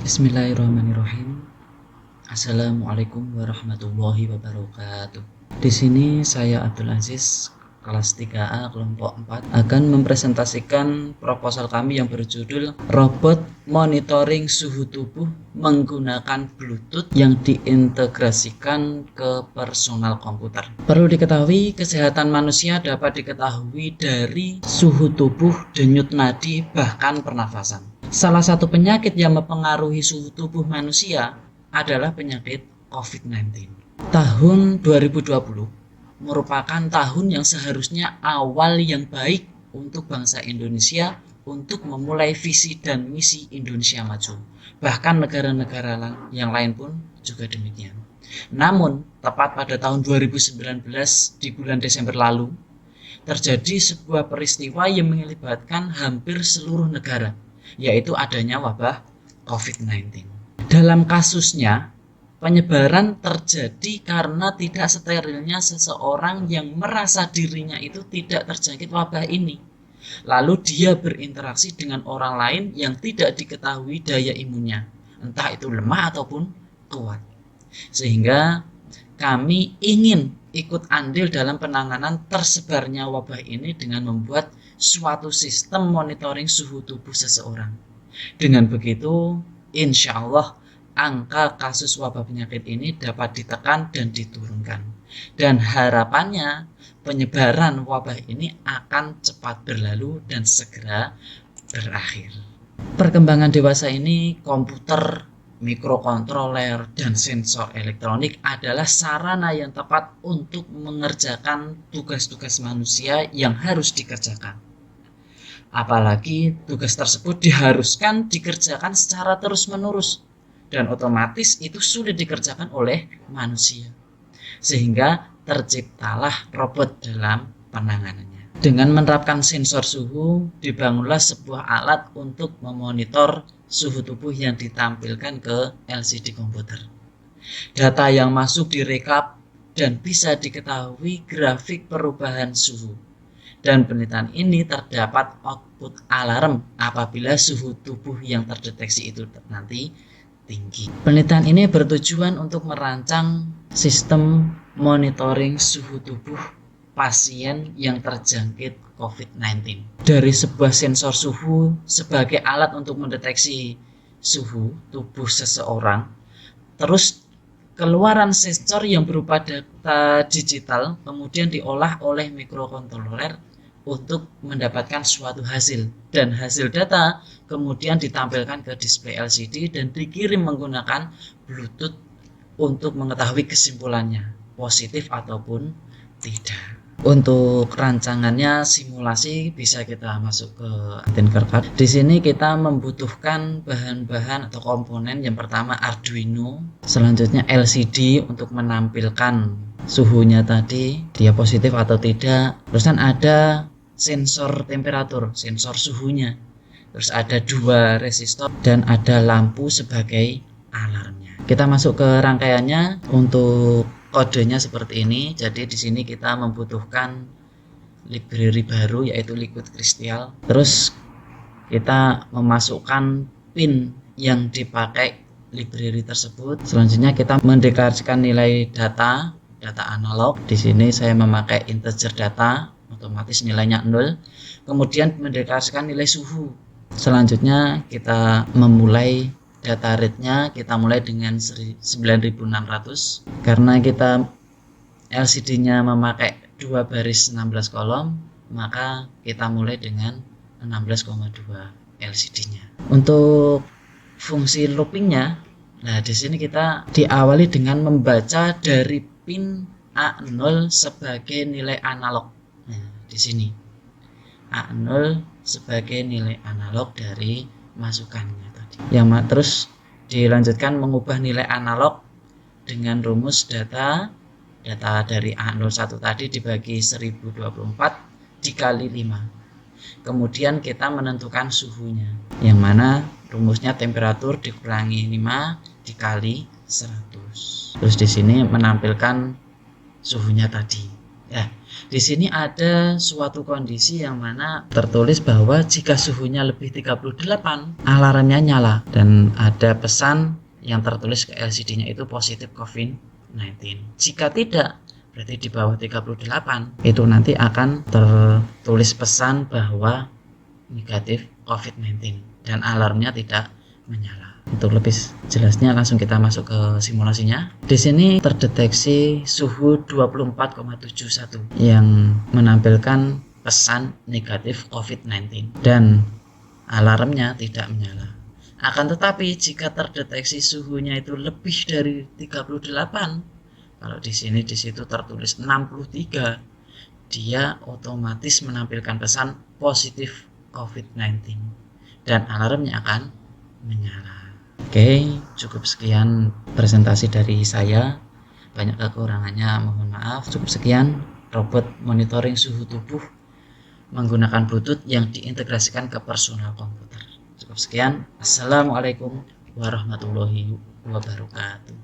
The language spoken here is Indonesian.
Bismillahirrahmanirrahim. Assalamualaikum warahmatullahi wabarakatuh. Di sini saya Abdul Aziz, kelas 3A kelompok 4 akan mempresentasikan proposal kami yang berjudul Robot Monitoring Suhu Tubuh menggunakan Bluetooth yang diintegrasikan ke personal komputer. Perlu diketahui, kesehatan manusia dapat diketahui dari suhu tubuh, denyut nadi, bahkan pernafasan. Salah satu penyakit yang mempengaruhi suhu tubuh manusia adalah penyakit COVID-19. Tahun 2020 merupakan tahun yang seharusnya awal yang baik untuk bangsa Indonesia untuk memulai visi dan misi Indonesia Maju. Bahkan negara-negara yang lain pun juga demikian. Namun, tepat pada tahun 2019 di bulan Desember lalu, terjadi sebuah peristiwa yang melibatkan hampir seluruh negara, yaitu adanya wabah COVID-19. Dalam kasusnya, penyebaran terjadi karena tidak sterilnya seseorang yang merasa dirinya itu tidak terjangkit wabah ini. Lalu dia berinteraksi dengan orang lain yang tidak diketahui daya imunnya, entah itu lemah ataupun kuat. Sehingga kami ingin ikut andil dalam penanganan tersebarnya wabah ini dengan membuat suatu sistem monitoring suhu tubuh seseorang. Dengan begitu, insya Allah angka kasus wabah penyakit ini dapat ditekan dan diturunkan. Dan harapannya penyebaran wabah ini akan cepat berlalu dan segera berakhir. Perkembangan dewasa ini, komputer, mikrokontroler, dan sensor elektronik adalah sarana yang tepat untuk mengerjakan tugas-tugas manusia yang harus dikerjakan. Apalagi tugas tersebut diharuskan dikerjakan secara terus-menerus dan otomatis itu sulit dikerjakan oleh manusia. Sehingga terciptalah robot dalam penanganannya. Dengan menerapkan sensor suhu, dibangunlah sebuah alat untuk memonitor suhu tubuh yang ditampilkan ke LCD komputer. Data yang masuk direkap dan bisa diketahui grafik perubahan suhu. Dan penelitian ini terdapat output alarm apabila suhu tubuh yang terdeteksi itu nanti tinggi. Penelitian ini bertujuan untuk merancang sistem monitoring suhu tubuh pasien yang terjangkit COVID-19. Dari sebuah sensor suhu sebagai alat untuk mendeteksi suhu tubuh seseorang, terus keluaran sensor yang berupa data digital kemudian diolah oleh mikrokontroler untuk mendapatkan suatu hasil, dan hasil data kemudian ditampilkan ke display LCD dan dikirim menggunakan Bluetooth untuk mengetahui kesimpulannya positif ataupun tidak. Untuk rancangannya simulasi bisa kita masuk ke Tinkercad. Di sini kita membutuhkan bahan-bahan atau komponen. Yang pertama Arduino, selanjutnya LCD untuk menampilkan suhunya tadi, dia positif atau tidak. Terus kan ada sensor temperatur, sensor suhunya. Terus ada 2 resistor dan ada lampu sebagai alarmnya. Kita masuk ke rangkaiannya. Untuk kodenya seperti ini. Jadi di sini kita membutuhkan library baru yaitu Liquid Crystal. Terus kita memasukkan pin yang dipakai library tersebut. Selanjutnya kita mendeklarasikan nilai data analog. Di sini saya memakai integer data, otomatis nilainya 0. Kemudian mendeklarasikan nilai suhu. Selanjutnya kita memulai data rate-nya, kita mulai dengan 9600. Karena kita LCD-nya memakai 2 baris 16 kolom, maka kita mulai dengan 16,2 LCD-nya. Untuk fungsi looping-nya, nah di sini kita diawali dengan membaca dari pin A0 sebagai nilai analog. Nah, di sini A0 sebagai nilai analog dari masukannya. Yang terus dilanjutkan mengubah nilai analog dengan rumus data dari A01 tadi dibagi 1024 dikali 5. Kemudian kita menentukan suhunya, yang mana rumusnya temperatur dikurangi 5 dikali 100. Terus di sini menampilkan suhunya tadi Ya, di sini ada suatu kondisi yang mana tertulis bahwa jika suhunya lebih 38, alarmnya nyala dan ada pesan yang tertulis ke LCD-nya itu positif COVID-19. Jika tidak, berarti di bawah 38, itu nanti akan tertulis pesan bahwa negatif COVID-19 dan alarmnya tidak menyala. Untuk lebih jelasnya langsung kita masuk ke simulasinya. Di sini terdeteksi suhu 24,71 yang menampilkan pesan negatif COVID-19 dan alarmnya tidak menyala. Akan tetapi jika terdeteksi suhunya itu lebih dari 38, kalau di sini di situ tertulis 63, dia otomatis menampilkan pesan positif COVID-19 dan alarmnya akan menyala. Oke, cukup sekian presentasi dari saya. Banyak kekurangannya, mohon maaf. Cukup sekian robot monitoring suhu tubuh menggunakan Bluetooth yang diintegrasikan ke personal komputer. Cukup sekian. Assalamualaikum warahmatullahi wabarakatuh.